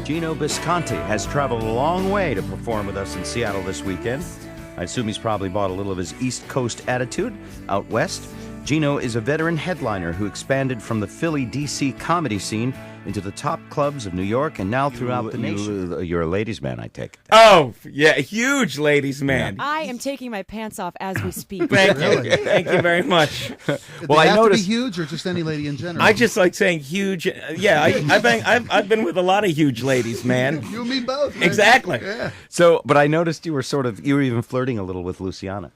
Geno Bisconte has traveled a long way to perform with us in Seattle this weekend. I assume he's probably bought a little of his East Coast attitude out west. Geno is a veteran headliner who expanded from the Philly, D.C. comedy scene into the top clubs of New York and now throughout the nation. You're a ladies' man, I take it. Oh, yeah, a huge ladies' man. Yeah. I am taking my pants off as we speak. Thank you. Thank you very much. Well, I noticed to be huge or just any lady in general. I just like saying huge. Yeah, I've been with a lot of huge ladies, man. You and me both. Right? Exactly. Yeah. So, but I noticed you were even flirting a little with Luciana.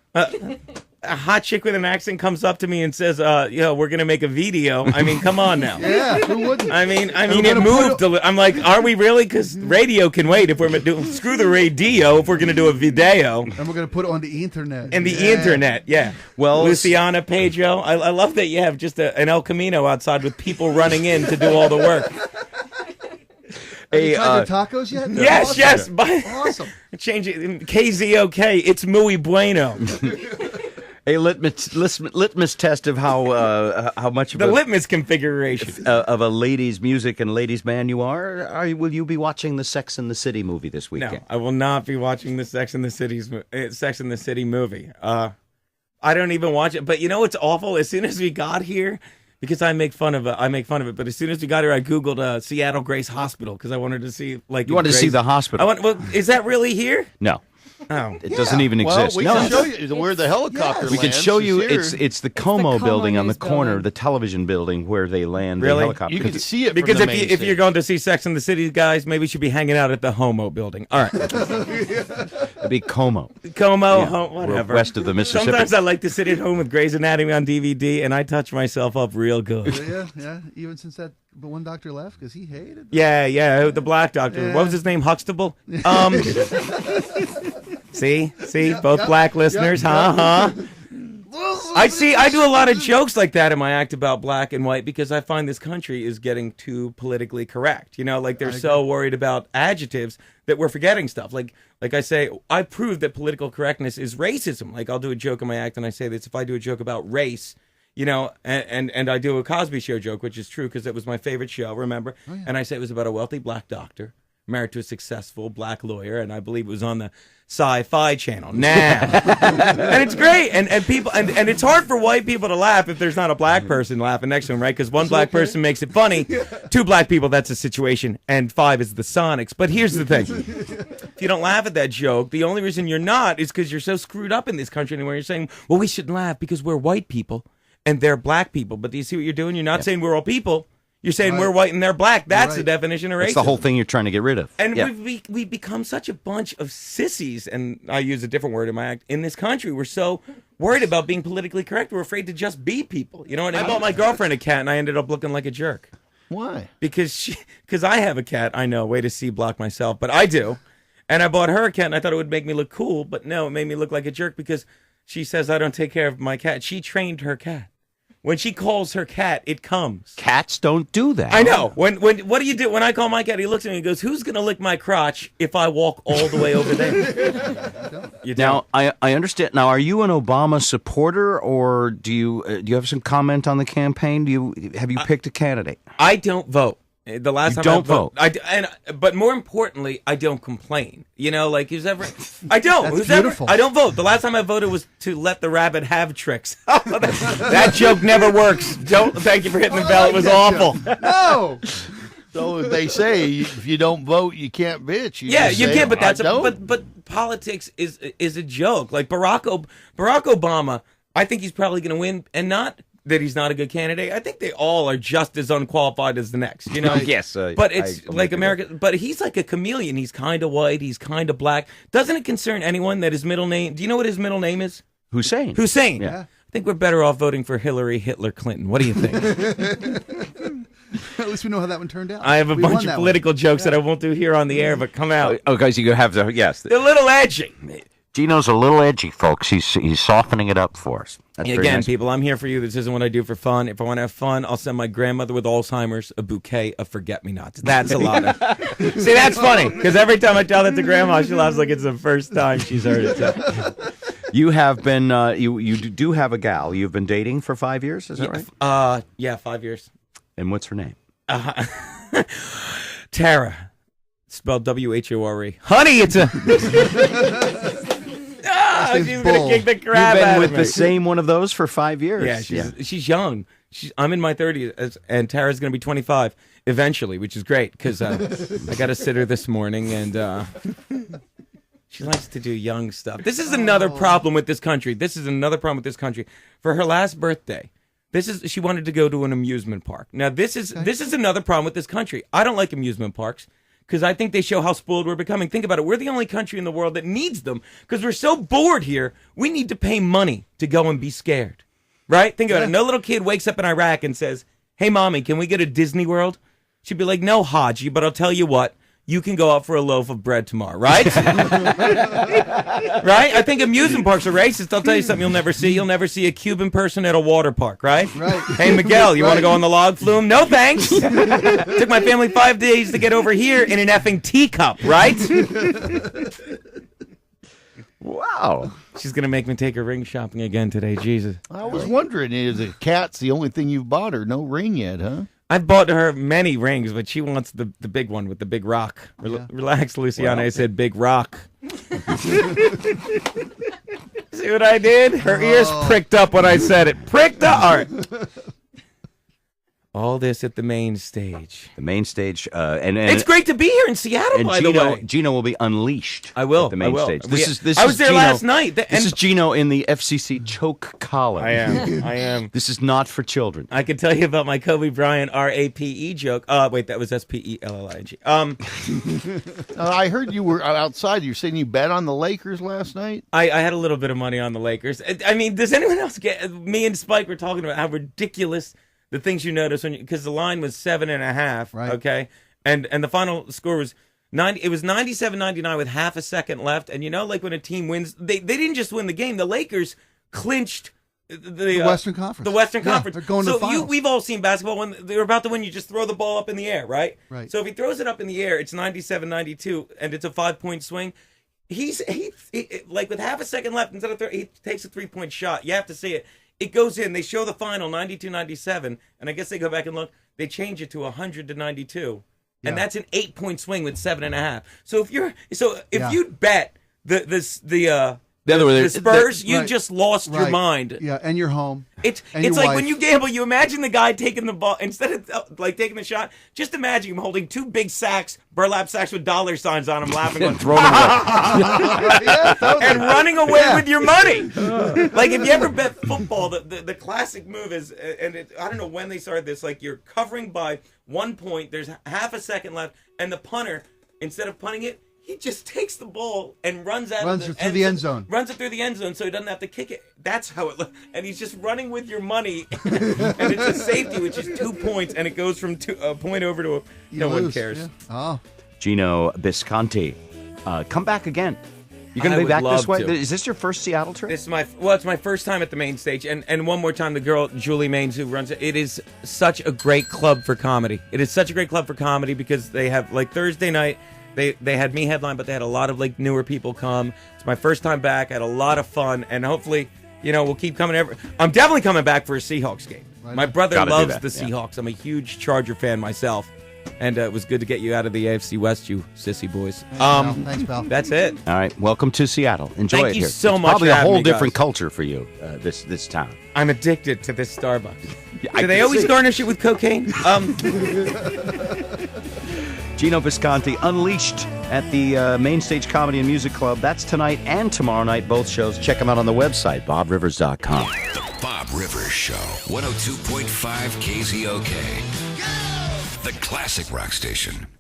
A hot chick with an accent comes up to me and says, we're going to make a video. I mean, come on now. Yeah, who wouldn't? I mean, it moved. I'm like, are we really? Because radio can wait. If we're screw the radio, if we're going to do a video. And we're going to put it on the internet. And the internet, yeah. Well, Luciana, Pedro, I love that you have just an El Camino outside with people running in to do all the work. Have you tried their tacos yet? They're Yes, awesome. yes. Awesome. Change it. KZOK. It's muy bueno. A litmus test of how much of the litmus configuration of a ladies' music and ladies' man you are. Will you be watching the Sex and the City movie this weekend? No, I will not be watching the Sex and the City movie. I don't even watch it. But you know what's awful? As soon as we got here, because I make fun of it. But as soon as we got here, I googled Seattle Grace Hospital because I wanted to see You wanted to see the hospital? Is that really here? No. Oh, it doesn't even exist. We can show you where the helicopter lands. We can show you. It's the Como building on the corner, building. the television building where they land Really? the helicopter. You can see it because from the main if you're going to see Sex and the City, guys, maybe you should be hanging out at the Homo building. All right, It'd be Como, whatever. west of the Mississippi. Sometimes I like to sit at home with Grey's Anatomy on DVD, and I touch myself up real good. Yeah. Even since that one doctor left because he hated it. Yeah, the black doctor. Yeah. What was his name? Huxtable? See, both black listeners, huh? I do a lot of jokes like that in my act about black and white because I find this country is getting too politically correct. You know, like they're so worried about adjectives that we're forgetting stuff. Like I say, I prove that political correctness is racism. Like I'll do a joke in my act and I say this: if I do a joke about race, you know, and I do a Cosby Show joke, which is true because it was my favorite show, remember? Oh, yeah. And I say it was about a wealthy black doctor married to a successful black lawyer, and I believe it was on the Sci-Fi Channel now. And it's great, and people, and it's hard for white people to laugh if there's not a black person laughing next to him, right? Because one black person makes it funny, two black people, that's a situation, and five is the Sonics. But here's the thing. If you don't laugh at that joke, the only reason you're not is because you're so screwed up in this country anymore. You're saying, well, we shouldn't laugh because we're white people, and they're black people. But do you see what you're doing? You're not saying we're all people. You're saying we're white and they're black. That's the definition of racism. That's the whole thing you're trying to get rid of. And we've become such a bunch of sissies, and I use a different word in my act, in this country. We're so worried about being politically correct. We're afraid to just be people. You know what I mean? I bought my girlfriend a cat, and I ended up looking like a jerk. Why? Because I have a cat. I know, way to C-block myself, but I do. And I bought her a cat, and I thought it would make me look cool, but no, it made me look like a jerk because she says I don't take care of my cat. She trained her cat. When she calls her cat, it comes. Cats don't do that. I know. What do you do? When I call my cat, he looks at me and goes, "Who's going to lick my crotch if I walk all the way over there?" Now, I understand. Now, are you an Obama supporter, or do you have some comment on the campaign? Have you picked a candidate? I don't vote. The last time don't vote. But more importantly, I don't complain. You know, like I don't. That's beautiful. I don't vote. The last time I voted was to let the rabbit have tricks. That joke never works. Thank you for hitting the bell. It was awful. No. So they say if you don't vote, you can't bitch. You can, but don't. But politics is a joke. Like Barack Obama, I think he's probably going to win, and not that he's not a good candidate. I think they all are just as unqualified as the next, you know? Yes. But it's like America, but he's like a chameleon. He's kind of white. He's kind of black. Doesn't it concern anyone that his middle name, do you know what his middle name is? Hussein. Yeah. I think we're better off voting for Hillary, Hitler, Clinton. What do you think? At least we know how that one turned out. I have a bunch of political jokes that I won't do here on the air, but come out. Oh, guys, you have to, yes. They're a little edgy. Geno's a little edgy, folks. He's softening it up for us. That's Again, nice. people, I'm here for you. This isn't what I do for fun. If I want to have fun, I'll send my grandmother with Alzheimer's a bouquet of forget-me-nots. That's a lot of... See, that's funny, because every time I tell that to Grandma, she laughs like it's the first time she's heard it. So. You have been, you do have a gal. You've been dating for 5 years, is that right? Yeah, 5 years. And what's her name? Tara. Spelled W-H-O-R-E. Honey, it's a... she's going to kick the crap You've out been of with me. the same one of those for 5 years. Yeah, she's young. I'm in my 30s, and Tara's going to be 25 eventually, which is great, because I got to sit her this morning, and she likes to do young stuff. This is another problem with this country. For her last birthday, she wanted to go to an amusement park. Now, this is another problem with this country. I don't like amusement parks, because I think they show how spoiled we're becoming. Think about it. We're the only country in the world that needs them, because we're so bored here, we need to pay money to go and be scared. Right? Think about it. No little kid wakes up in Iraq and says, "Hey, Mommy, can we go to Disney World?" She'd be like, "No, Haji, but I'll tell you what. You can go out for a loaf of bread tomorrow." Right? Right? I think amusement parks are racist. I'll tell you something you'll never see. You'll never see a Cuban person at a water park, right? Right. Hey, Miguel, you want to go on the log flume? No, thanks. Took my family 5 days to get over here in an effing teacup, right? Wow. She's going to make me take her ring shopping again today. Jesus. I was wondering, is a cat's the only thing you've bought her? No ring yet, huh? I've bought her many rings, but she wants the big one with the big rock. Relax, Luciana. I said big rock. See what I did? Her ears pricked up when I said it. Pricked up. All right. All this at the main stage. The main stage, and it's great to be here in Seattle. and by Geno, the way, Geno will be unleashed. I will. At the main I will. stage. I was there Geno, last night. This is Geno in the FCC choke collar. I am. This is not for children. I can tell you about my Kobe Bryant RAPE joke. Wait, that was SPELLING. I heard you were outside. You were saying you bet on the Lakers last night? I had a little bit of money on the Lakers. I mean, does anyone else get? Me and Spike were talking about how ridiculous the things you notice because the line was 7.5. Right. Okay, and the final score was 90. It was 97-99 with half a second left. And you know, like when a team wins, they didn't just win the game. The Lakers clinched the Western Conference. The Western Yeah, Conference. they're going to the finals. We've all seen basketball when they're about to win. You just throw the ball up in the air, right? Right. So if he throws it up in the air, it's 97-92, and it's a 5-point swing. He like with half a second left, instead of he takes a 3-point shot. You have to see it. It goes in. They show the final 92-97, and I guess they go back and look. They change it to 100-92, and that's an 8-point swing with 7.5. So if you bet the Spurs, you just lost your mind. Yeah, and you're home. It's your like wife. when you gamble, you imagine the guy taking the ball instead of like taking the shot. Just imagine him holding 2 big sacks, burlap sacks with dollar signs on them, laughing and throwing them away. And running away with your money. Like if you ever bet football, the classic move is, and I don't know when they started this. Like you're covering by 1 point. There's half a second left, and the punter, instead of punting it, he just takes the ball and runs it through the end zone. Runs it through the end zone so he doesn't have to kick it. That's how it looks. And he's just running with your money. And it's a safety, which is 2 points, and it goes from a point over to no one cares. Yeah. Oh. Geno Bisconte, come back again. You're going to be back this way? Is this your first Seattle trip? It's my first time at the main stage. And one more time, the girl, Julie Maines, who runs it, it is such a great club for comedy. It is such a great club for comedy because they have, like, Thursday night, They had me headline, but they had a lot of like newer people come. It's my first time back. I had a lot of fun, and hopefully, we'll keep coming. I'm definitely coming back for a Seahawks game. Right. My brother loves the Seahawks. I'm a huge Charger fan myself, and it was good to get you out of the AFC West, you sissy boys. Thanks, pal. That's it. All right, welcome to Seattle. Enjoy it here. Thank you so it's much. Probably for a whole having me, different guys. culture for you. This town. I'm addicted to this Starbucks. I Do they can always see. garnish it with cocaine? Geno Bisconte Unleashed at the Main Stage Comedy and Music Club. That's tonight and tomorrow night, both shows. Check them out on the website, bobrivers.com. The Bob Rivers Show, 102.5 KZOK. The classic rock station.